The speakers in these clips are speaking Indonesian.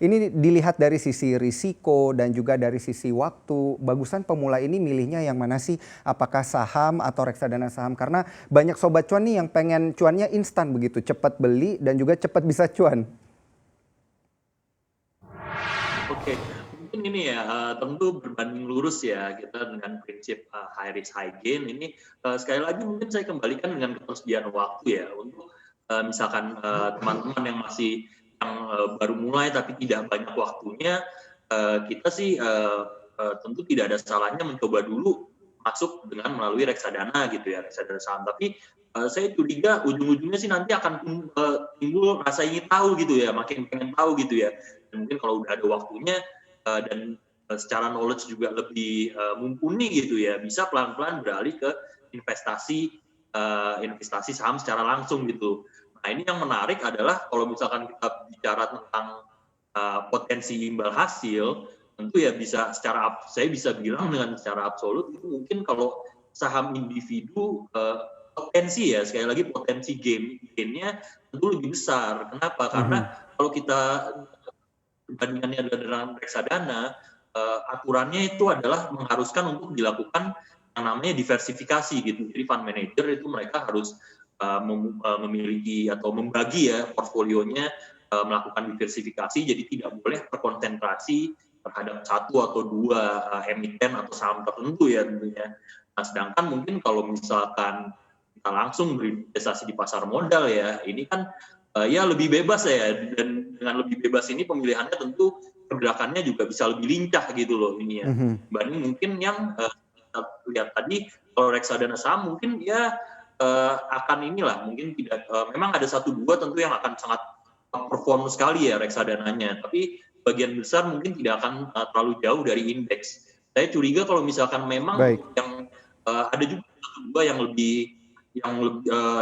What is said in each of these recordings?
Ini dilihat dari sisi risiko dan juga dari sisi waktu. Bagusan pemula ini milihnya yang mana sih? Apakah saham atau reksadana saham? Karena banyak sobat cuan nih yang pengen cuannya instan begitu, cepat beli dan juga cepat bisa cuan. Oke, mungkin ini ya, tentu berbanding lurus ya kita dengan prinsip, high risk high gain ini, sekali lagi mungkin saya kembalikan dengan ketersediaan waktu ya untuk, misalkan, teman-teman yang masih yang, baru mulai tapi tidak banyak waktunya, kita sih, tentu tidak ada salahnya mencoba dulu masuk dengan melalui reksadana gitu ya, reksadana saham. Tapi, saya curiga ujung-ujungnya sih nanti akan timbul rasa ingin tahu gitu ya, makin pengen tahu gitu ya. Dan mungkin kalau udah ada waktunya, dan, secara knowledge juga lebih, mumpuni gitu ya, bisa pelan-pelan beralih ke investasi, investasi saham secara langsung gitu. Nah ini yang menarik adalah kalau misalkan kita bicara tentang, potensi imbal hasil, tentu ya bisa saya bisa bilang dengan secara absolut itu mungkin kalau saham individu, potensi ya, sekali lagi potensi gain-nya tentu lebih besar. Kenapa? Karena Mhm. kalau kita perbandingannya dengan reksadana, aturannya itu adalah mengharuskan untuk dilakukan yang namanya diversifikasi gitu. Jadi fund manager itu mereka harus memiliki atau membagi ya portfolionya, melakukan diversifikasi, jadi tidak boleh terkonsentrasi terhadap satu atau dua emiten atau saham tertentu ya tentunya. Nah, sedangkan mungkin kalau misalkan kita langsung berinvestasi di pasar modal ya, ini kan ya lebih bebas ya, dan dengan lebih bebas ini pemilihannya tentu pergerakannya juga bisa lebih lincah gitu loh ini ya. Mhm. Dibanding mungkin yang kita lihat tadi kalau reksadana saham mungkin ya akan inilah mungkin tidak memang ada satu dua tentu yang akan sangat perform sekali ya reksadananya, tapi bagian besar mungkin tidak akan terlalu jauh dari indeks. Saya curiga kalau misalkan memang Baik. yang ada juga satu dua yang lebih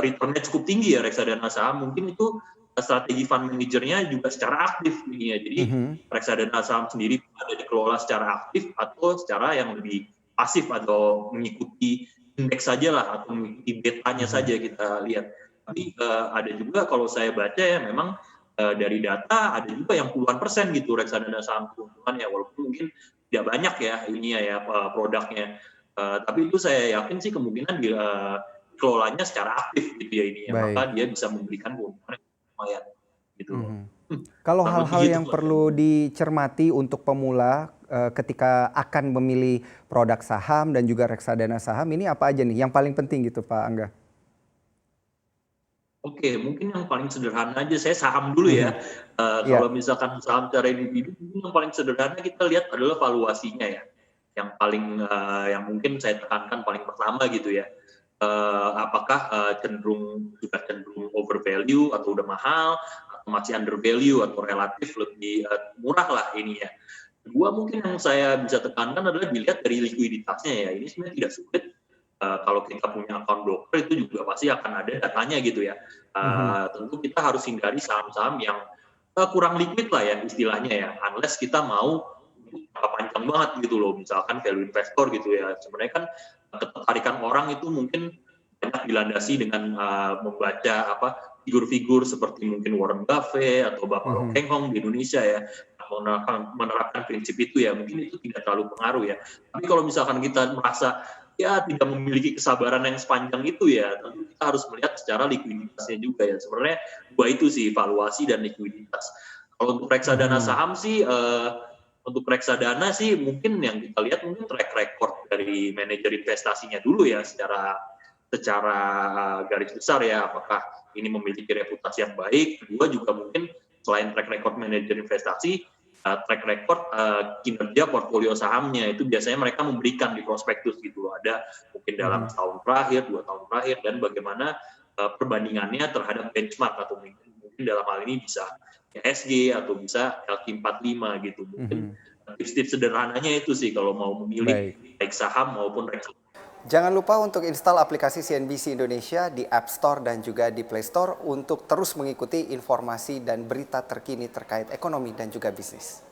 return-nya cukup tinggi ya reksadana saham, mungkin itu strategi fund manager-nya juga secara aktif ini ya. Jadi Mhm. reksadana saham sendiri ada dikelola secara aktif atau secara yang lebih pasif atau mengikuti indeks saja lah atau mengikuti betanya Mhm. saja kita lihat. Tapi ada juga kalau saya baca ya memang dari data ada juga yang puluhan persen gitu reksadana saham keuntungan ya, walaupun mungkin tidak banyak ya ini ya produknya. Tapi itu saya yakin sih kemungkinan kelolanya secara aktif gitu ya ini ya, Baik. maka dia bisa memberikan keuntungan yang lumayan gitu loh. Mhm. Kalau Kurang lebih hal-hal gitu yang Mas ya. perlu dicermati untuk pemula, ketika akan memilih produk saham dan juga reksadana saham ini apa aja nih yang paling penting gitu Pak Angga? Oke, mungkin yang paling sederhana aja saya saham dulu ya. Mhm. Iya. Kalau misalkan saham secara individu mungkin yang paling sederhana kita lihat adalah valuasinya ya. Yang paling yang mungkin saya tekankan paling pertama gitu ya. Apakah sudah cenderung overvalue atau udah mahal atau masih under value atau relatif lebih murah lah ini ya. Kedua mungkin yang saya bisa tekankan adalah dilihat dari likuiditasnya ya. Ini sebenarnya tidak sulit. Kalau kita punya account broker itu juga pasti akan ada datanya gitu ya. Mhm. Tentu kita harus hindari saham-saham yang kurang liquid lah ya istilahnya ya, unless kita mau jangka panjang banget gitu loh, misalkan value investor gitu ya. Sebenarnya kan ketertarikan orang itu mungkin banyak dilandasi dengan membaca figur-figur seperti mungkin Warren Buffett atau Bapak Lo Mhm. Keng Hong di Indonesia ya, menerapkan prinsip itu ya, mungkin itu tidak terlalu pengaruh ya. Tapi kalau misalkan kita merasa ya tidak memiliki kesabaran yang sepanjang itu ya, tentu kita harus melihat secara likuiditasnya juga ya. Sebenarnya dua itu sih, valuasi dan likuiditas. Kalau untuk reksadana Mhm. saham sih, untuk reksadana sih mungkin yang kita lihat mungkin track record dari manajer investasinya dulu ya, secara secara garis besar ya, apakah ini memiliki reputasi yang baik. Kedua juga mungkin selain track record manajer investasi, track record kinerja portfolio sahamnya itu biasanya mereka memberikan di prospektus gitu loh. Ada mungkin dalam Mhm. setahun terakhir, 2 tahun terakhir, dan bagaimana perbandingannya terhadap benchmark atau mungkin dalam hal ini bisa ESG atau bisa LQ45 gitu. Mungkin Mhm. tips-tips sederhananya itu sih kalau mau memilih Baik. baik saham maupun reksadana. Jangan lupa untuk install aplikasi CNBC Indonesia di App Store dan juga di Play Store untuk terus mengikuti informasi dan berita terkini terkait ekonomi dan juga bisnis.